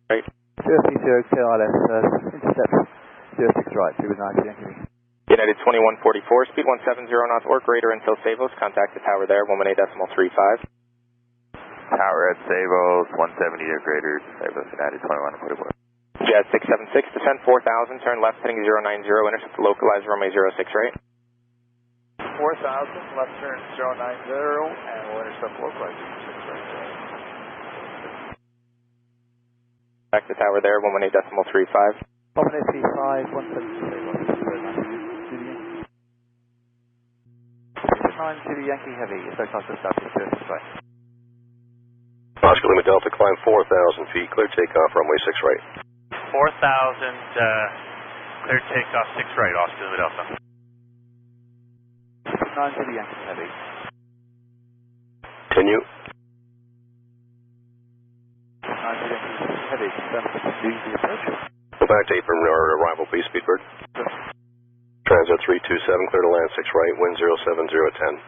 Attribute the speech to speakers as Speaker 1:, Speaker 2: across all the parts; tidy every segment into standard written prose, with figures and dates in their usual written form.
Speaker 1: Right.
Speaker 2: 030 KLS, intercept 06 right, 219 Yankee.
Speaker 1: United 2144, speed 170 knots or greater until Savos. Contact the tower there, 118.35.
Speaker 3: Tower at Savos, 170 or greater, Savos United 2144.
Speaker 1: Jet 676, descend 4000, turn left heading 090, intercept localized runway 06 right.
Speaker 4: 4000, left turn 090, and we'll intercept localized 06 right.
Speaker 1: Back to tower there, 118.35.
Speaker 2: 185, 170, 9 Yankee Heavy, so close to established 06 right.
Speaker 5: Oscar Lima Delta, climb 4,000 feet, clear takeoff, runway 6 right.
Speaker 6: 4,000, clear takeoff 6 right, Oscar Lima Delta.
Speaker 2: 9 Yankee Heavy.
Speaker 5: Continue.
Speaker 2: 9 Yankee Heavy, confirm the approach.
Speaker 5: Go back to apron or arrival, please, Speedbird. Transat 327, clear to land 6 right, wind 070 at 10.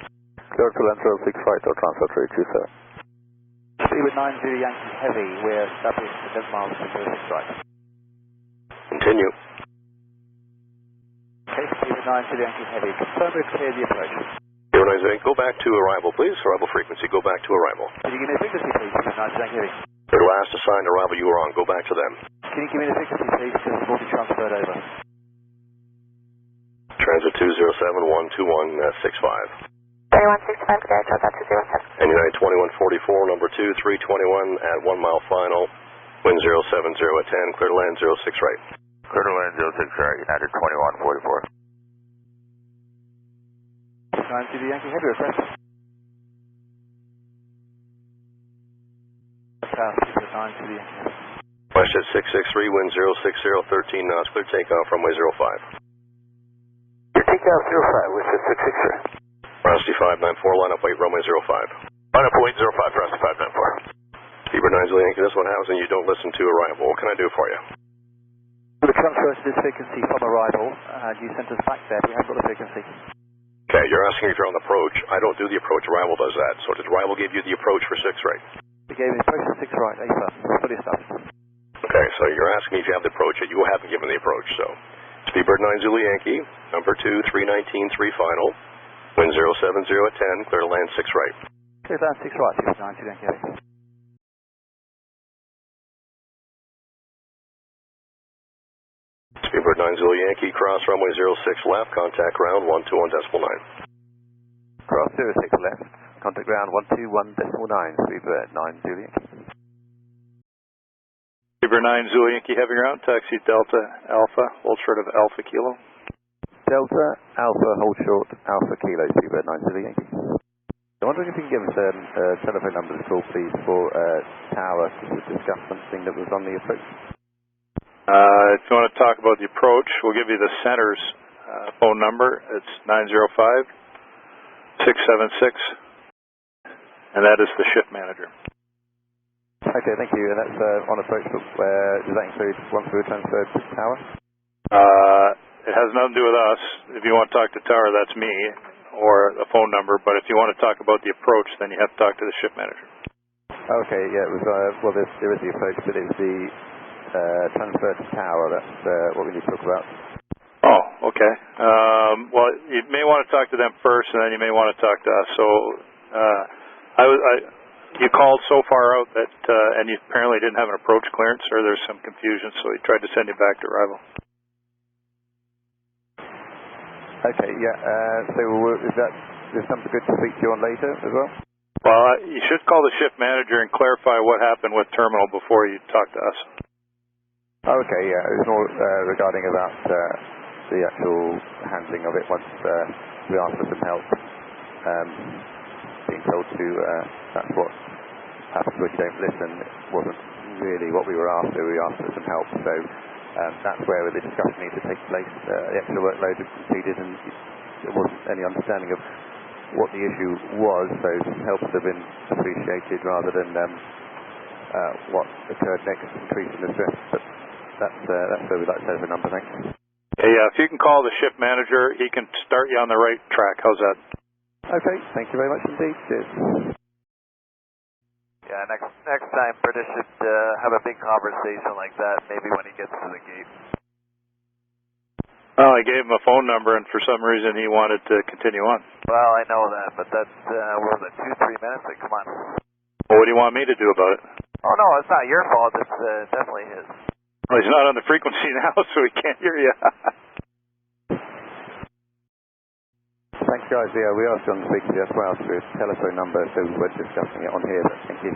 Speaker 3: Clear to land 06 right or transfer 327.
Speaker 2: Speedbird 90 Yankee Heavy, we're established 11 miles from 06 right.
Speaker 5: Continue.
Speaker 2: Okay, Speedbird 90 Yankee Heavy, confirm we've cleared the approach.
Speaker 5: Go back to arrival, please. Arrival frequency, go back to arrival.
Speaker 2: Can you give me the frequency, please, Speedbird 90 Yankee Heavy?
Speaker 5: Your last assigned arrival you were on, go back to them.
Speaker 2: Can you give me the frequency, please, because it's already transferred over.
Speaker 5: Transit 207-121-65.
Speaker 7: 3165, clear, Delta 207.
Speaker 5: And United 2144, number 2, 321 at 1 mile final, wind 070 at 10, clear to land 06 right.
Speaker 3: Clear to land 06 right, United 2144.
Speaker 2: 9 Yankee Heavy, request. Speedbird 9 Yankee Heavy.
Speaker 5: WestJet 663, wind 060, 13 knots, clear takeoff, runway 05.
Speaker 3: Clear takeoff 05, WestJet 663.
Speaker 5: Velocity 594, line up weight, runway 05.
Speaker 3: Line up weight 05, Velocity 594.
Speaker 5: Speedbird 9 Yankee, this is what happens when you don't listen to arrival. What can I do for you?
Speaker 2: The transfer to this frequency from arrival, and you sent us back there, we haven't got the frequency.
Speaker 5: Okay, you're asking if you're on the approach. I don't do the approach, arrival does that. So did arrival give you the approach for 6 right?
Speaker 2: We gave the approach to 6 right, AFA, fully established.
Speaker 5: Okay, so you're asking if you have the approach, yet you haven't given the approach, so. Speedbird 9 Zulu Yankee, number 2, 319, 3 final, wind 070 at 10, clear to land 6 right.
Speaker 2: Clear down 6 right, 292 Yankee Heavy.
Speaker 5: Speedbird 9 Zulu Yankee, cross runway 06 left, contact ground 121.9.
Speaker 3: Cross 06 left, contact ground 121.9, Speedbird 9 Zulu Yankee.
Speaker 4: Speedbird 9 Zulu Yankee Heavy ground, taxi Delta Alpha, hold short of Alpha Kilo.
Speaker 3: Delta Alpha, hold short, Alpha Kilo, Speedbird 9 Zulu Yankee. I'm wondering if you can give us a telephone number to call, please, for Tower to discuss something that was on the approach.
Speaker 4: If you want to talk about the approach, we'll give you the center's phone number. It's 905-676, and that is the shift manager.
Speaker 2: Okay, thank you. And that's on approach, but does that include once we were transferred to Tower?
Speaker 4: It has nothing to do with us. If you want to talk to Tower, that's me, or a phone number. But if you want to talk about the approach, then you have to talk to the shift manager.
Speaker 2: Okay, yeah, it was, well, there is the approach, but it's the transfer to Tower, that's what we need to talk about.
Speaker 4: Oh, okay. Well, you may want to talk to them first, and then you may want to talk to us. So, you called so far out that, and you apparently didn't have an approach clearance, or there's some confusion, so he tried to send you back to arrival.
Speaker 2: Okay, yeah, so is something good to speak to you on later as well?
Speaker 4: Well, you should call the shift manager and clarify what happened with terminal before you talk to us.
Speaker 2: Okay, yeah, it was more regarding about the actual handling of it once we asked for some help. Being told to, that's what happens when you don't listen. It wasn't really what we were after. We asked for some help, so that's where the discussion needs to take place. The extra workload was completed and there wasn't any understanding of what the issue was, so some help would have been appreciated rather than what occurred next, increasing the stress. But that's where we'd like to say the number, thanks.
Speaker 4: Yeah, if you can call the shift manager, he can start you on the right track. How's that?
Speaker 2: Okay, thank you very much indeed. Cheers.
Speaker 3: Yeah, next next time British should have a big conversation like that, maybe when he gets to the gate.
Speaker 4: Well, I gave him a phone number, and for some reason he wanted to continue on.
Speaker 3: Well, I know that, but that's, what was it, 2-3 minutes? Like, come on.
Speaker 4: Well, what do you want me to do about it?
Speaker 3: Oh, no, it's not your fault. It's definitely his.
Speaker 4: Well, he's not on the frequency now, so he can't hear you.
Speaker 2: Thanks, guys. Yeah, we are still on the frequency as well, so it's telephone number, so we're discussing it on here, but thank you.